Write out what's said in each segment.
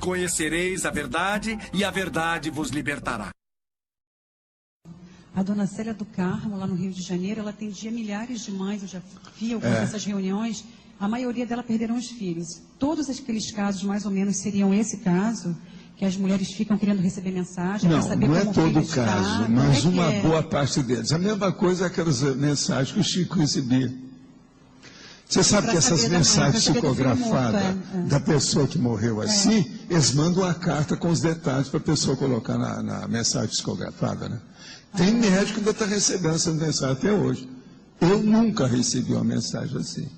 conhecereis a verdade, e a verdade vos libertará. A dona Célia do Carmo, lá no Rio de Janeiro, ela atendia milhares de mães, eu já vi algumas dessas reuniões, a maioria dela perderam os filhos. Todos aqueles casos, mais ou menos, seriam esse caso, que as mulheres ficam querendo receber mensagem, para saber não como é todo o está, caso, mas uma boa parte deles. A mesma coisa é aquelas mensagens que o Chico recebia. Você sabe que essas mensagens psicografadas da pessoa que morreu assim, eles mandam uma carta com os detalhes para a pessoa colocar na mensagem psicografada, né? Tem médico que ainda está recebendo essas mensagens até hoje. Eu nunca recebi uma mensagem assim.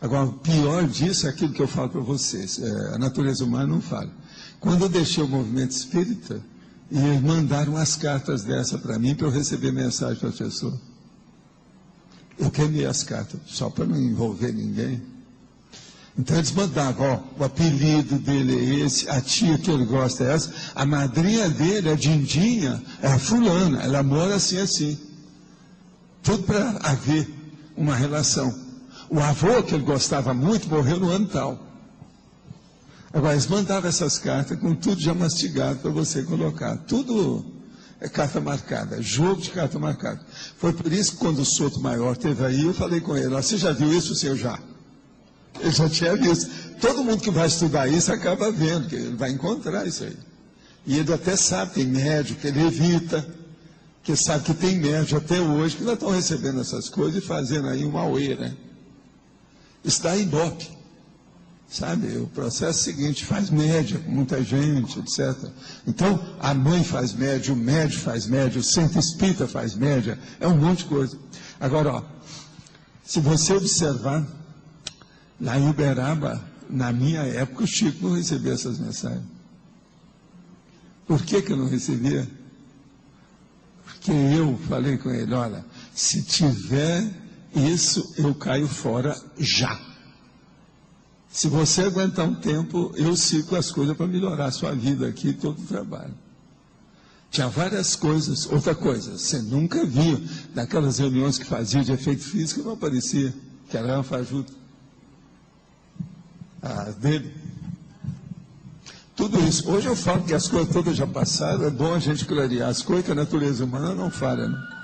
Agora, o pior disso é aquilo que eu falo para vocês. A natureza humana não fala. Quando eu deixei o movimento espírita, e eles mandaram as cartas dessa para mim, para eu receber mensagem para a pessoa. Eu queimei as cartas, só para não envolver ninguém. Então eles mandavam, o apelido dele é esse, a tia que ele gosta é essa, a madrinha dele, a Dindinha, é a fulana, ela mora assim, assim. Tudo para haver uma relação. O avô, que ele gostava muito, morreu no ano tal. Agora, eles mandavam essas cartas com tudo já mastigado para você colocar. Tudo é carta marcada, jogo de carta marcada. Foi por isso que quando o Souto Maior esteve aí, eu falei com ele, você já viu isso, senhor? Já. Ele já tinha visto. Todo mundo que vai estudar isso acaba vendo, que ele vai encontrar isso aí. E ele até sabe, tem médico, que ele evita, que sabe que tem médico até hoje, que ainda estão recebendo essas coisas e fazendo aí um auê, né? Isso dá ibope, sabe? O processo seguinte, faz média com muita gente, etc. Então, a mãe faz média, o médico faz média, o centro espírita faz média, é um monte de coisa. Agora, ó, se você observar, lá em Uberaba, na minha época, o Chico não recebia essas mensagens. Por que eu não recebia? Porque eu falei com ele, olha, se tiver isso, eu caio fora já. Se você aguentar um tempo, eu sigo as coisas para melhorar a sua vida aqui, todo o trabalho. Tinha várias coisas. Outra coisa, você nunca viu, daquelas reuniões que fazia de efeito físico, não aparecia, que era uma fajuta. Dele. Tudo isso. Hoje eu falo que as coisas todas já passaram, é bom a gente clarear as coisas, que a natureza humana não falha, né?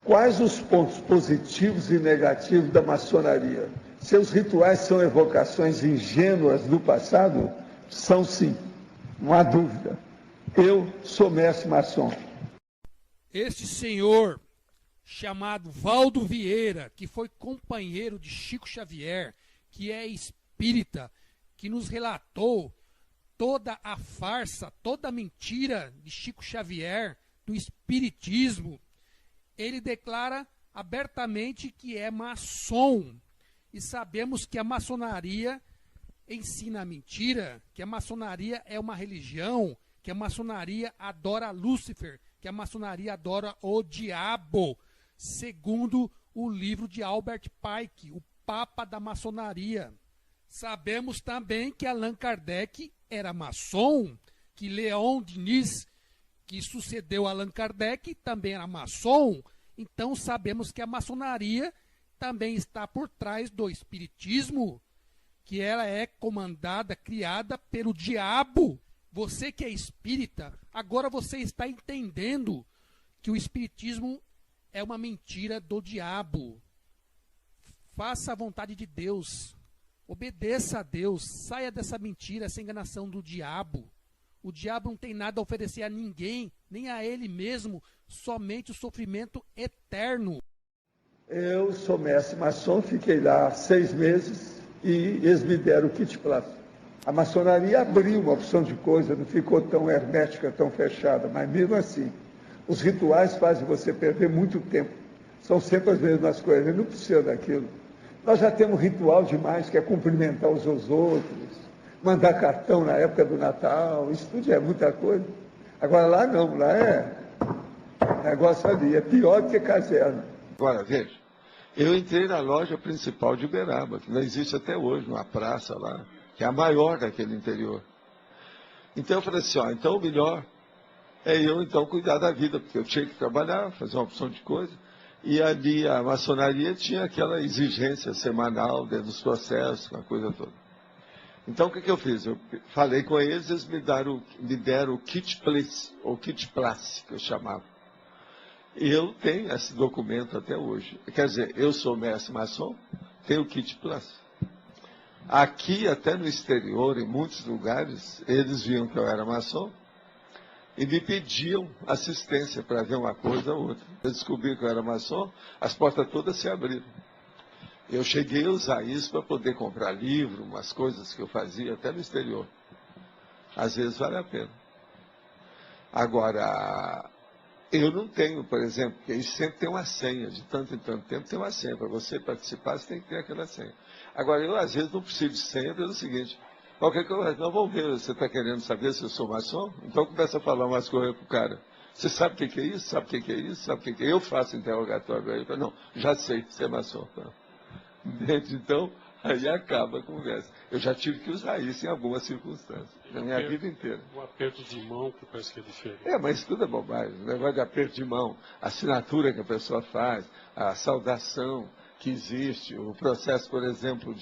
Quais os pontos positivos e negativos da maçonaria? Seus rituais são evocações ingênuas do passado? São sim, não há dúvida. Eu sou mestre maçom. Este senhor, chamado Valdo Vieira, que foi companheiro de Chico Xavier, que é espírita, que nos relatou toda a farsa, toda a mentira de Chico Xavier, do espiritismo, ele declara abertamente que é maçom. E sabemos que a maçonaria ensina a mentira, que a maçonaria é uma religião, que a maçonaria adora Lúcifer, que a maçonaria adora o diabo, segundo o livro de Albert Pike, o Papa da Maçonaria. Sabemos também que Allan Kardec era maçom, que Leon Denis, que sucedeu Allan Kardec, também era maçom. Então sabemos que a maçonaria também está por trás do espiritismo, que ela é comandada, criada pelo diabo. Você que é espírita, agora você está entendendo que o espiritismo é uma mentira do diabo. Faça a vontade de Deus, obedeça a Deus, saia dessa mentira, essa enganação do diabo. O diabo não tem nada a oferecer a ninguém, nem a ele mesmo, somente o sofrimento eterno. Eu sou mestre maçom, fiquei lá 6 meses e eles me deram o kit plástico. A maçonaria abriu uma opção de coisa, não ficou tão hermética, tão fechada, mas mesmo assim, os rituais fazem você perder muito tempo. São sempre as mesmas coisas, não precisa daquilo. Nós já temos ritual demais, que é cumprimentar uns aos outros, mandar cartão na época do Natal, isso tudo é muita coisa. Agora lá não, lá é negócio ali, é pior do que caserna. Agora, veja, eu entrei na loja principal de Uberaba, que não existe até hoje, numa praça lá. que é a maior daquele interior. Então eu falei assim, então o melhor é eu então cuidar da vida, porque eu tinha que trabalhar, fazer uma opção de coisa. E ali a maçonaria tinha aquela exigência semanal dentro dos processos, uma coisa toda. Então o que eu fiz? Eu falei com eles, eles me deram o kit place, ou kit place, que eu chamava. E eu tenho esse documento até hoje. Quer dizer, eu sou mestre maçom, tenho o kit place. Aqui, até no exterior, em muitos lugares, eles viam que eu era maçom e me pediam assistência para ver uma coisa ou outra. Eu descobri que eu era maçom, as portas todas se abriram. Eu cheguei a usar isso para poder comprar livro, umas coisas que eu fazia até no exterior. Às vezes vale a pena. Agora, eu não tenho, por exemplo, porque isso sempre tem uma senha, de tanto em tanto tempo tem uma senha. Para você participar, você tem que ter aquela senha. Agora, eu às vezes não preciso de senha pelo seguinte, qualquer coisa, não, vamos ver, você está querendo saber se eu sou maçom? Então começa a falar umas coisas para o cara. Você sabe o que é isso? Sabe o que é isso? Sabe o que é? Eu faço interrogatório aí. Não, já sei, você é maçom. Então, aí acaba a conversa. Eu já tive que usar isso em algumas circunstâncias, na minha vida inteira. O aperto de mão, que parece que é diferente. Mas tudo é bobagem. O negócio de aperto de mão, a assinatura que a pessoa faz, a saudação que existe, o processo, por exemplo,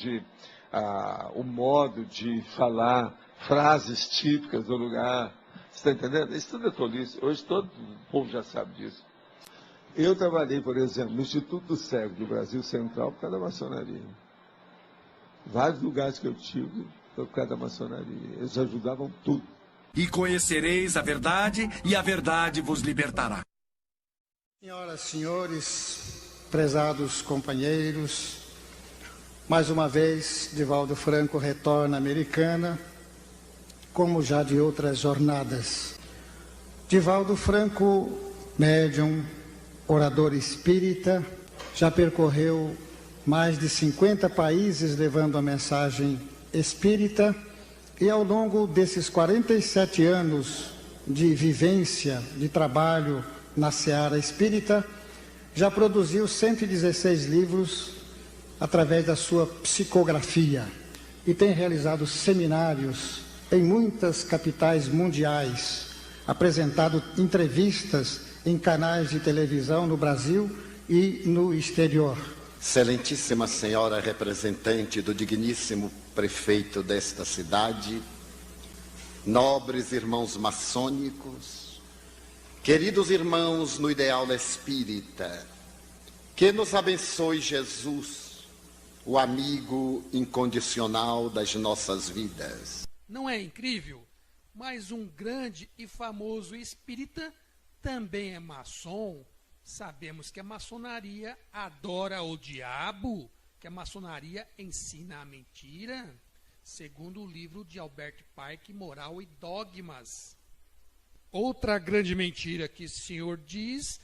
o modo de falar, frases típicas do lugar. Você está entendendo? Isso tudo é tolice. Hoje todo o povo já sabe disso. Eu trabalhei, por exemplo, no Instituto do Cego do Brasil Central por causa da maçonaria. Vários lugares que eu tive por causa da maçonaria. Eles ajudavam tudo. E conhecereis a verdade, e a verdade vos libertará. Senhoras e senhores, prezados companheiros, mais uma vez, Divaldo Franco retorna à Americana, como já de outras jornadas. Divaldo Franco, médium, orador espírita, já percorreu mais de 50 países levando a mensagem espírita e ao longo desses 47 anos de vivência, de trabalho na seara espírita, já produziu 116 livros através da sua psicografia e tem realizado seminários em muitas capitais mundiais, apresentado entrevistas em canais de televisão no Brasil e no exterior. Excelentíssima senhora representante do digníssimo prefeito desta cidade, nobres irmãos maçônicos, queridos irmãos no ideal espírita, que nos abençoe Jesus, o amigo incondicional das nossas vidas. Não é incrível? Mas um grande e famoso espírita também é maçom. Sabemos que a maçonaria adora o diabo, que a maçonaria ensina a mentira, segundo o livro de Albert Pike, Moral e Dogmas. Outra grande mentira que o Senhor diz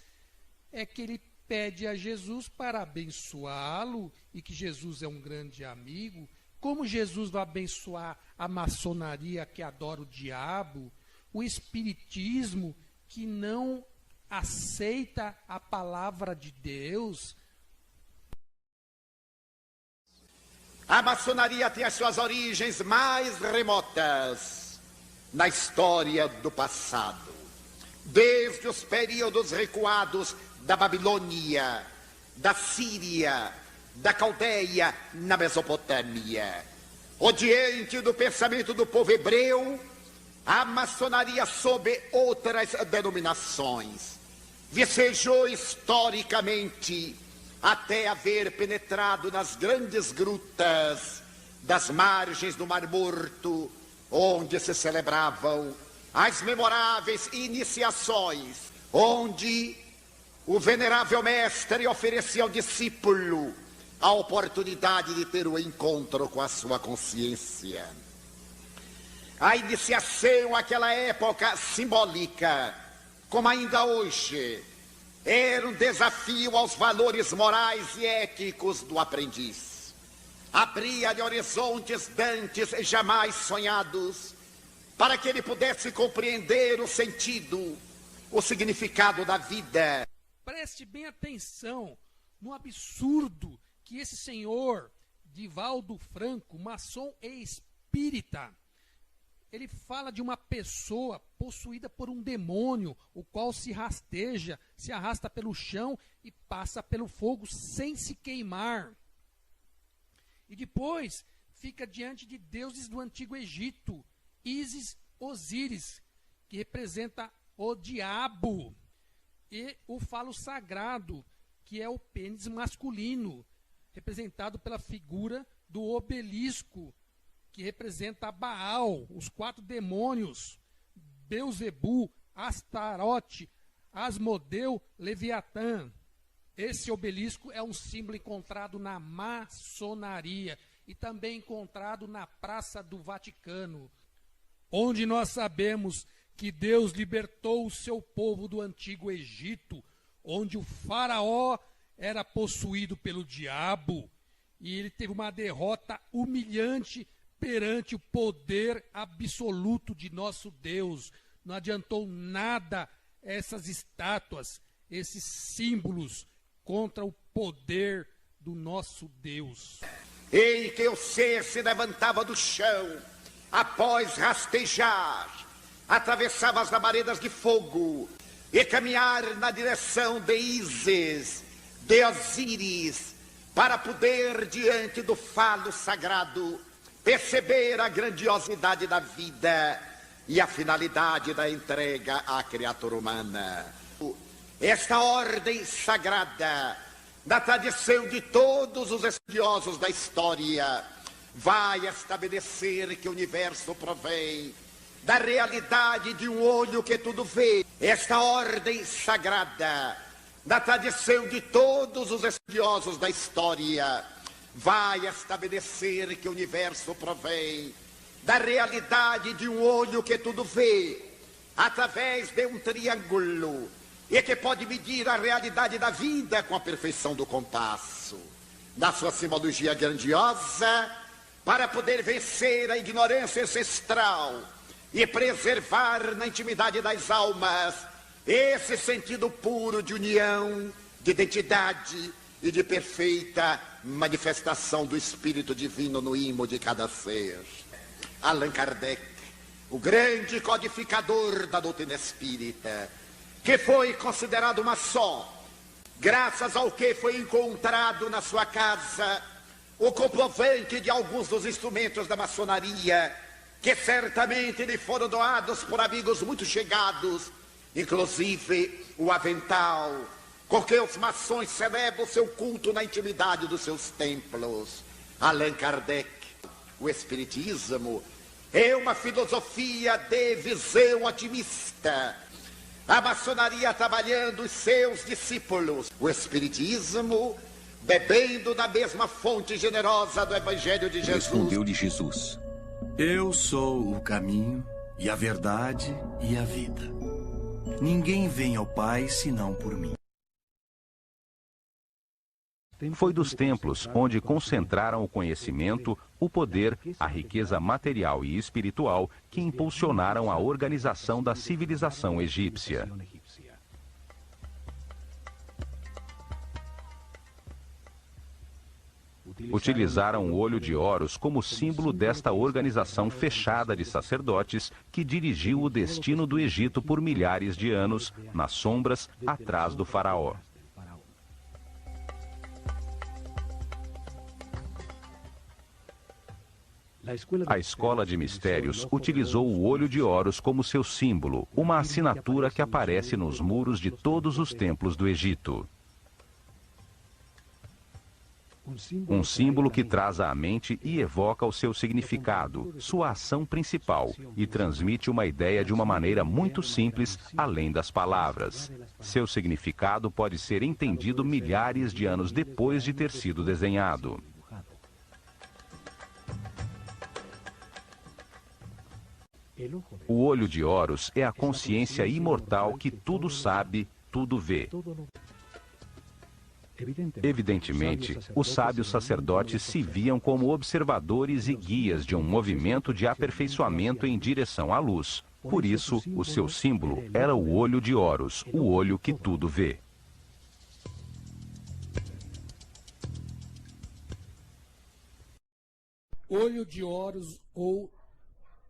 é que ele pede a Jesus para abençoá-lo e que Jesus é um grande amigo. Como Jesus vai abençoar a maçonaria que adora o diabo, o espiritismo que não aceita a palavra de Deus? A maçonaria tem as suas origens mais remotas na história do passado, desde os períodos recuados da Babilônia, da Síria, da Caldeia, na Mesopotâmia. Odiante do pensamento do povo hebreu, a maçonaria, sob outras denominações, vicejou historicamente até haver penetrado nas grandes grutas das margens do Mar Morto, onde se celebravam as memoráveis iniciações, onde o venerável mestre oferecia ao discípulo a oportunidade de ter o encontro com a sua consciência. A iniciação, aquela época simbólica, como ainda hoje, era um desafio aos valores morais e éticos do aprendiz. Abria-lhe horizontes dantes jamais sonhados, para que ele pudesse compreender o sentido, o significado da vida. Preste bem atenção no absurdo que esse senhor, Divaldo Franco, maçom e espírita, espírita. Ele fala de uma pessoa possuída por um demônio, o qual se rasteja, se arrasta pelo chão e passa pelo fogo sem se queimar. E depois fica diante de deuses do Antigo Egito, Ísis, Osíris, que representa o diabo, e o falo sagrado, que é o pênis masculino, representado pela figura do obelisco, que representa Baal, os 4 demônios, Beuzebu, Astarote, Asmodeu, Leviatã. Esse obelisco é um símbolo encontrado na maçonaria e também encontrado na Praça do Vaticano, onde nós sabemos que Deus libertou o seu povo do Antigo Egito, onde o faraó era possuído pelo diabo e ele teve uma derrota humilhante perante o poder absoluto de nosso Deus. Não adiantou nada essas estátuas, esses símbolos contra o poder do nosso Deus. Em que o ser se levantava do chão, após rastejar, atravessava as labaredas de fogo e caminhar na direção de Ísis, de Osíris, para poder, diante do falo sagrado, perceber a grandiosidade da vida e a finalidade da entrega à criatura humana. Esta ordem sagrada, da tradição de todos os estudiosos da história, vai estabelecer que o universo provém da realidade de um olho que tudo vê. Esta ordem sagrada, da tradição de todos os estudiosos da história, vai estabelecer que o universo provém da realidade de um olho que tudo vê, através de um triângulo, e que pode medir a realidade da vida com a perfeição do compasso. Na sua simbologia grandiosa, para poder vencer a ignorância ancestral e preservar na intimidade das almas esse sentido puro de união, de identidade e de perfeita manifestação do Espírito Divino no imo de cada ser. Allan Kardec, o grande codificador da doutrina espírita, que foi considerado maçom, graças ao que foi encontrado na sua casa o comprovante de alguns dos instrumentos da maçonaria, que certamente lhe foram doados por amigos muito chegados, inclusive o avental, com que os maçons celebram o seu culto na intimidade dos seus templos. Allan Kardec, o Espiritismo é uma filosofia de visão otimista. A maçonaria trabalhando os seus discípulos. O Espiritismo bebendo da mesma fonte generosa do Evangelho de Jesus. Respondeu-lhe Jesus: Eu sou o caminho e a verdade e a vida. Ninguém vem ao Pai senão por mim. Foi dos templos onde concentraram o conhecimento, o poder, a riqueza material e espiritual que impulsionaram a organização da civilização egípcia. Utilizaram o olho de Horus como símbolo desta organização fechada de sacerdotes que dirigiu o destino do Egito por milhares de anos, nas sombras, atrás do faraó. A Escola de Mistérios utilizou o olho de Horus como seu símbolo, uma assinatura que aparece nos muros de todos os templos do Egito. Um símbolo que traz à mente e evoca o seu significado, sua ação principal, e transmite uma ideia de uma maneira muito simples, além das palavras. Seu significado pode ser entendido milhares de anos depois de ter sido desenhado. O olho de Horus é a consciência imortal que tudo sabe, tudo vê. Evidentemente, os sábios sacerdotes se viam como observadores e guias de um movimento de aperfeiçoamento em direção à luz. Por isso, o seu símbolo era o olho de Horus, o olho que tudo vê. Olho de Horus ou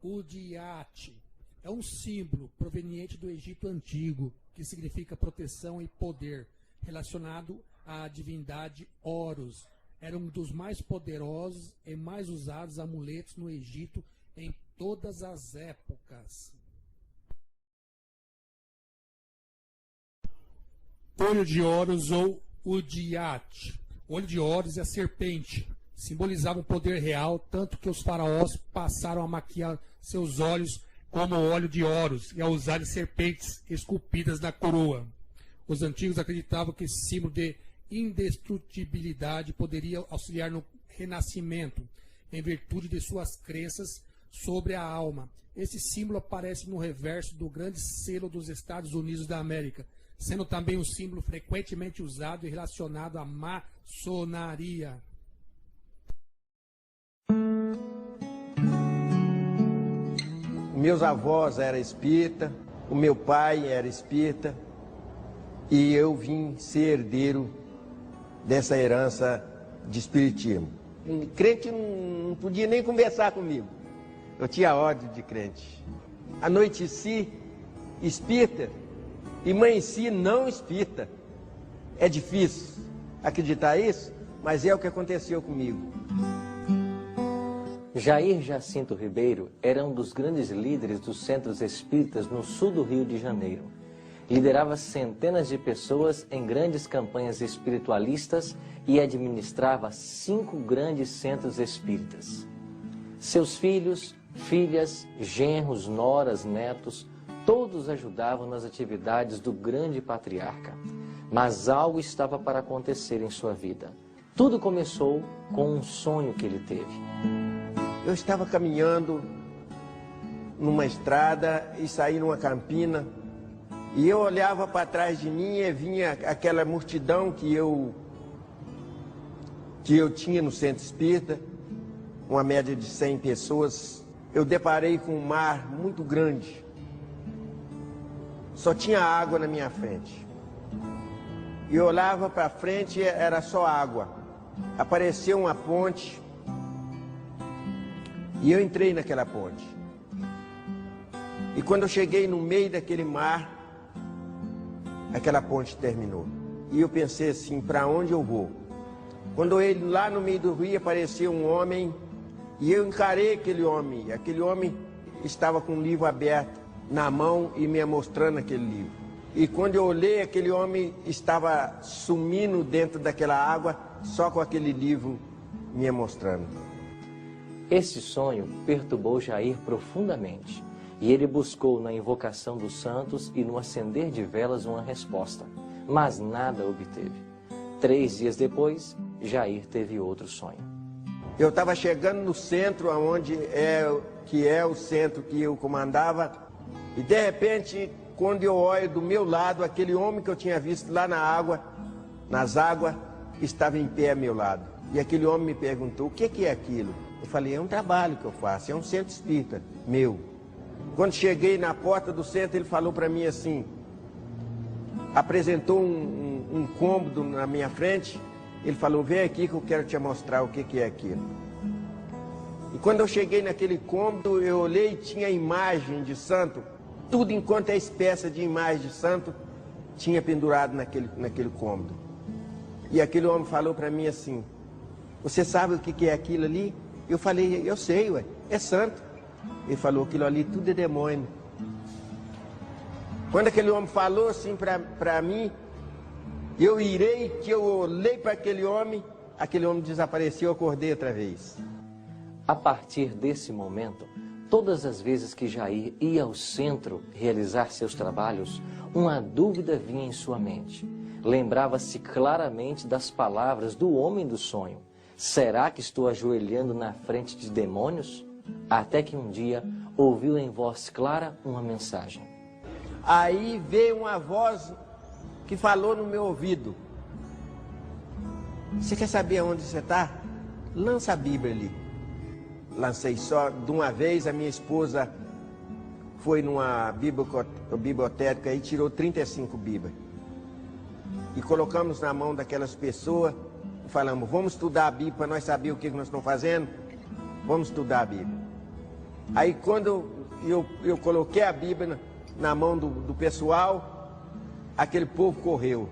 Udiate. É um símbolo proveniente do Egito Antigo, que significa proteção e poder, relacionado à divindade Horus. Era um dos mais poderosos e mais usados amuletos no Egito em todas as épocas. Olho de Horus ou Udiate. Olho de Horus é a serpente. Simbolizava um poder real, tanto que os faraós passaram a maquiar seus olhos como o olho de Horus e a usar serpentes esculpidas na coroa. Os antigos acreditavam que esse símbolo de indestrutibilidade poderia auxiliar no renascimento, em virtude de suas crenças sobre a alma. Esse símbolo aparece no reverso do grande selo dos Estados Unidos da América, sendo também um símbolo frequentemente usado e relacionado à maçonaria. Meus avós eram espírita, o meu pai era espírita, e eu vim ser herdeiro dessa herança de espiritismo. Um crente não podia nem conversar comigo. Eu tinha ódio de crente. Anoiteci espírita e amanheci não espírita. É difícil acreditar isso, mas é o que aconteceu comigo. Jair Jacinto Ribeiro era um dos grandes líderes dos centros espíritas no sul do Rio de Janeiro. Liderava centenas de pessoas em grandes campanhas espiritualistas e administrava 5 grandes centros espíritas. Seus filhos, filhas, genros, noras, netos, todos ajudavam nas atividades do grande patriarca. Mas algo estava para acontecer em sua vida. Tudo começou com um sonho que ele teve. Eu estava caminhando numa estrada e saí numa campina, e eu olhava para trás de mim e vinha aquela multidão que eu tinha no centro espírita, uma média de 100 pessoas. Eu deparei com um mar muito grande, só tinha água na minha frente. E eu olhava para frente, era só água. Apareceu uma ponte, e eu entrei naquela ponte. E quando eu cheguei no meio daquele mar, aquela ponte terminou. E eu pensei assim, para onde eu vou? Quando ele lá no meio do rio apareceu um homem, e eu encarei aquele homem. Aquele homem estava com um livro aberto na mão e me mostrando aquele livro. E quando eu olhei, aquele homem estava sumindo dentro daquela água, só com aquele livro me mostrando. Esse sonho perturbou Jair profundamente, e ele buscou na invocação dos santos e no acender de velas uma resposta, mas nada obteve. 3 dias depois, Jair teve outro sonho. Eu estava chegando no centro, onde é o centro que eu comandava, e de repente, quando eu olho do meu lado, aquele homem que eu tinha visto lá nas águas, estava em pé ao meu lado. E aquele homem me perguntou, o que é aquilo? Eu falei, é um trabalho que eu faço, é um centro espírita meu. Quando cheguei na porta do centro, ele falou para mim assim, apresentou um cômodo na minha frente, ele falou, vem aqui que eu quero te mostrar o que é aquilo. E quando eu cheguei naquele cômodo, eu olhei e tinha imagem de santo, tudo enquanto é espécie de imagem de santo, tinha pendurado naquele cômodo. E aquele homem falou para mim assim, você sabe o que é aquilo ali? Eu falei, eu sei, ué, é santo. Ele falou, aquilo ali tudo é demônio. Quando aquele homem falou assim para mim, eu irei, que eu olhei para aquele homem desapareceu, eu acordei outra vez. A partir desse momento, todas as vezes que Jair ia ao centro realizar seus trabalhos, uma dúvida vinha em sua mente. Lembrava-se claramente das palavras do homem do sonho. Será que estou ajoelhando na frente de demônios? Até que um dia ouviu em voz clara uma mensagem. Aí veio uma voz que falou no meu ouvido. Você quer saber onde você está? Lança a Bíblia ali. Lancei só de uma vez, a minha esposa foi numa biblioteca e tirou 35 Bíblias. E colocamos na mão daquelas pessoas. Falamos, vamos estudar a Bíblia para nós saber o que nós estamos fazendo? Vamos estudar a Bíblia. Aí quando eu coloquei a Bíblia na mão do pessoal, aquele povo correu.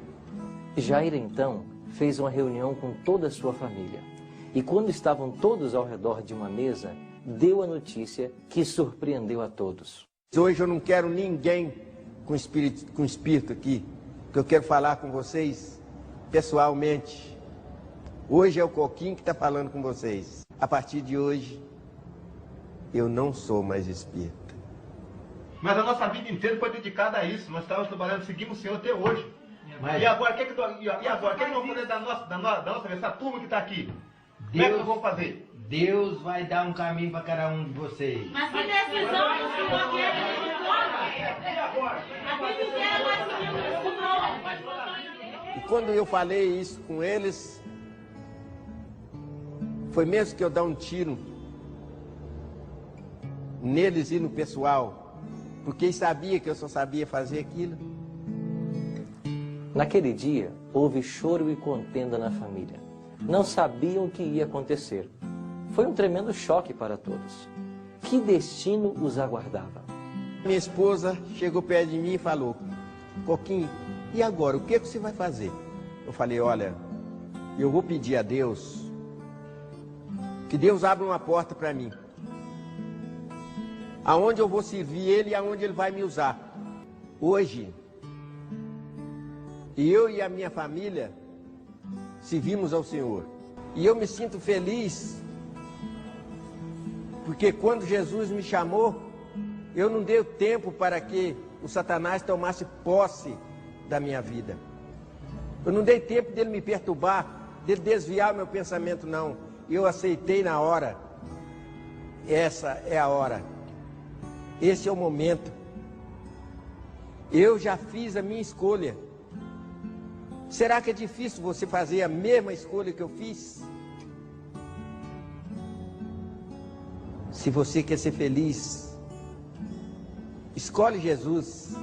Jair então fez uma reunião com toda a sua família. E quando estavam todos ao redor de uma mesa, deu a notícia que surpreendeu a todos. Hoje eu não quero ninguém com espírito aqui, que eu quero falar com vocês pessoalmente. Hoje é o Coquinho que está falando com vocês. A partir de hoje, eu não sou mais espírita. Mas a nossa vida inteira foi dedicada a isso. Nós estávamos trabalhando, seguimos o Senhor até hoje. Mas... E agora, o que nós vamos fazer da nossa essa turma que está aqui? Como é que nós vamos fazer? Deus vai dar um caminho para cada um de vocês. Mas que decisão o Senhor quer que a gente tome? E agora? A vida inteira nós seguimos. E quando eu falei isso com eles, foi mesmo que eu dar um tiro neles e no pessoal, porque eles sabiam que eu só sabia fazer aquilo. Naquele dia, houve choro e contenda na família. Não sabiam o que ia acontecer. Foi um tremendo choque para todos. Que destino os aguardava? Minha esposa chegou perto de mim e falou: Coquinho, e agora, o que você vai fazer? Eu falei: olha, eu vou pedir a Deus que Deus abra uma porta para mim, aonde eu vou servir Ele e aonde Ele vai me usar. Hoje, eu e a minha família servimos ao Senhor. E eu me sinto feliz, porque quando Jesus me chamou, eu não dei tempo para que o Satanás tomasse posse da minha vida. Eu não dei tempo dele me perturbar, dele desviar o meu pensamento, não. Eu aceitei na hora. Essa é a hora. Esse é o momento. Eu já fiz a minha escolha. Será que é difícil você fazer a mesma escolha que eu fiz? Se você quer ser feliz, escolhe Jesus.